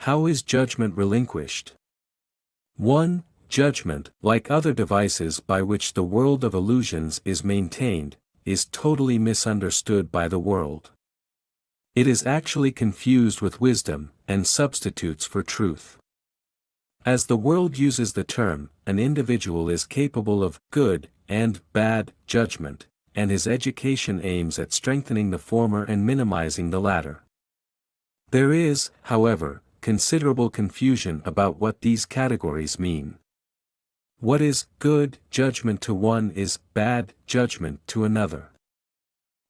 How is judgment relinquished? 1. Judgment, like other devices by which the world of illusions is maintained, is totally misunderstood by the world. It is actually confused with wisdom, and substitutes for truth. As the world uses the term, an individual is capable of good and bad judgment, and his education aims at strengthening the former and minimizing the latter. There is, however, considerable confusion about what these categories mean. What is good judgment to one is bad judgment to another.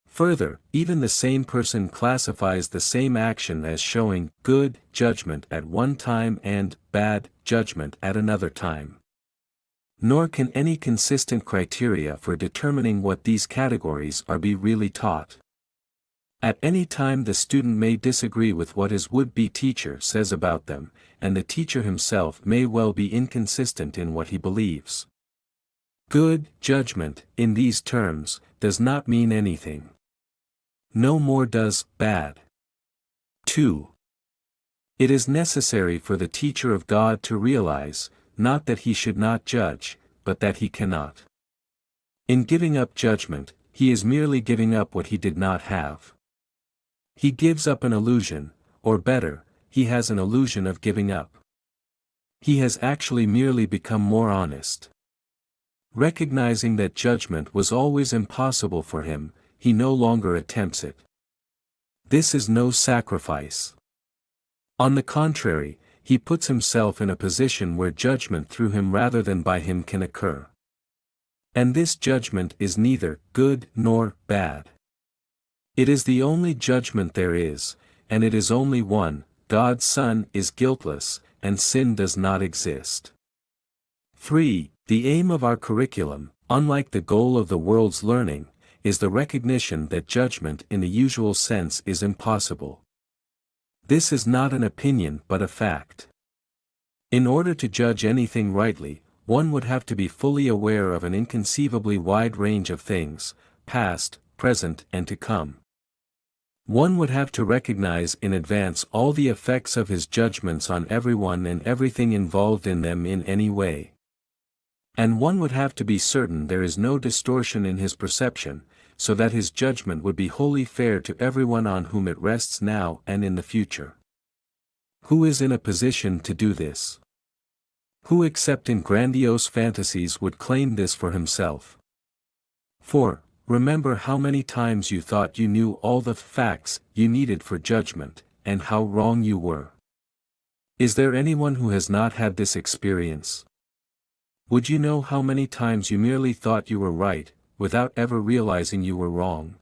Further, even the same person classifies the same action as showing good judgment at one time and bad judgment at another time. Nor can any consistent criteria for determining what these categories are be really taught. At any time the student may disagree with what his would-be teacher says about them, and the teacher himself may well be inconsistent in what he believes. Good judgment, in these terms, does not mean anything. No more does bad. 2. It is necessary for the teacher of God to realize, not that he should not judge, but that he cannot. In giving up judgment, he is merely giving up what he did not have. He gives up an illusion, or better, he has an illusion of giving up. He has actually merely become more honest. Recognizing that judgment was always impossible for him, he no longer attempts it. This is no sacrifice. On the contrary, he puts himself in a position where judgment through him rather than by him can occur. And this judgment is neither good nor bad. It is the only judgment there is, and it is only one. God's Son is guiltless, and sin does not exist. 3. The aim of our curriculum, unlike the goal of the world's learning, is the recognition that judgment in the usual sense is impossible. This is not an opinion but a fact. In order to judge anything rightly, one would have to be fully aware of an inconceivably wide range of things, past, present, and to come. One would have to recognize in advance all the effects of his judgments on everyone and everything involved in them in any way. And one would have to be certain there is no distortion in his perception, so that his judgment would be wholly fair to everyone on whom it rests now and in the future. Who is in a position to do this? Who except in grandiose fantasies would claim this for himself? 4. Remember how many times you thought you knew all the facts you needed for judgment, and how wrong you were. Is there anyone who has not had this experience? Would you know how many times you merely thought you were right, without ever realizing you were wrong?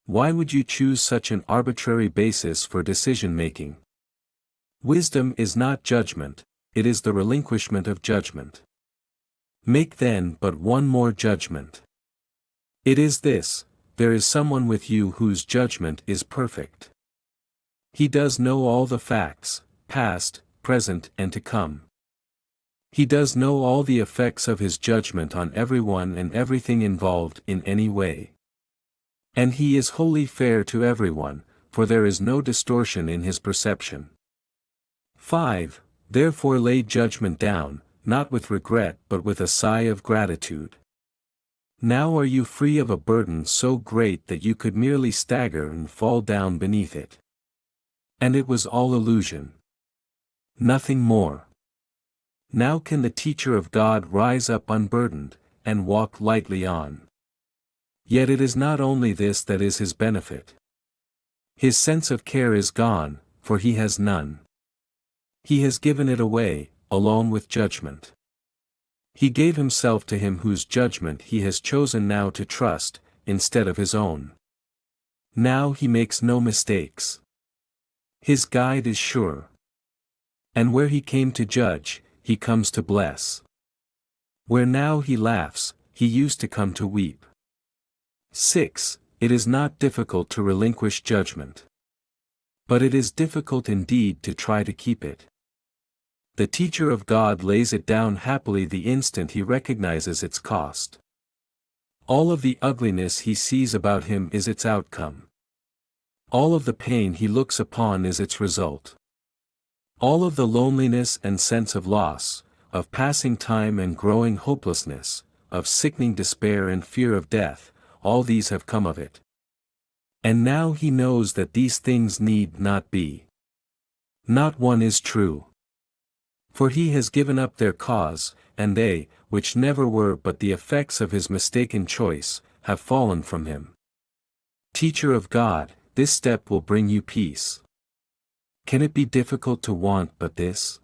Why would you choose such an arbitrary basis for decision-making? Wisdom is not judgment, it is the relinquishment of judgment. Make then but one more judgment. It is this: there is someone with you whose judgment is perfect. He does know all the facts, past, present, and to come. He does know all the effects of his judgment on everyone and everything involved in any way. And he is wholly fair to everyone, for there is no distortion in his perception. 5. Therefore lay judgment down, not with regret but with a sigh of gratitude. Now are you free of a burden so great that you could merely stagger and fall down beneath it. And it was all illusion. Nothing more. Now can the teacher of God rise up unburdened, and walk lightly on. Yet it is not only this that is his benefit. His sense of care is gone, for he has none. He has given it away, along with judgment. He gave himself to him whose judgment he has chosen now to trust, instead of his own. Now he makes no mistakes. His guide is sure. And where he came to judge, he comes to bless. Where now he laughs, he used to come to weep. 6. It is not difficult to relinquish judgment. But it is difficult indeed to try to keep it. The teacher of God lays it down happily the instant he recognizes its cost. All of the ugliness he sees about him is its outcome. All of the pain he looks upon is its result. All of the loneliness and sense of loss, of passing time and growing hopelessness, of sickening despair and fear of death, all these have come of it. And now he knows that these things need not be. Not one is true. For he has given up their cause, and they, which never were but the effects of his mistaken choice, have fallen from him. Teacher of God, this step will bring you peace. Can it be difficult to want but this?